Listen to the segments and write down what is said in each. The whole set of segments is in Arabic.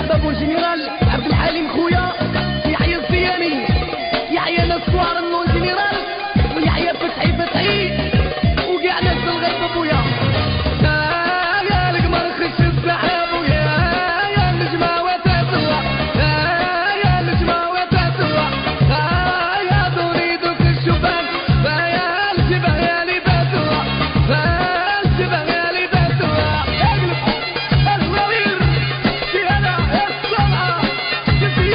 مرحبا بو جينيرال عبد الحليم خويا، يحيى الزياني، يحيى ناس صوار النون جينيرال، ويحيى فتحي وكاع ناس الغيب بويا. يا القمر خش السحاب ويا النجمة وتتوى، يا النجمة وتتوى، يا دوري دوك الشبان، يا الجبه يا اللي باتوى، الجبه يا اللي باتوى. الهواوير في هلا الصنعة، يسي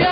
يا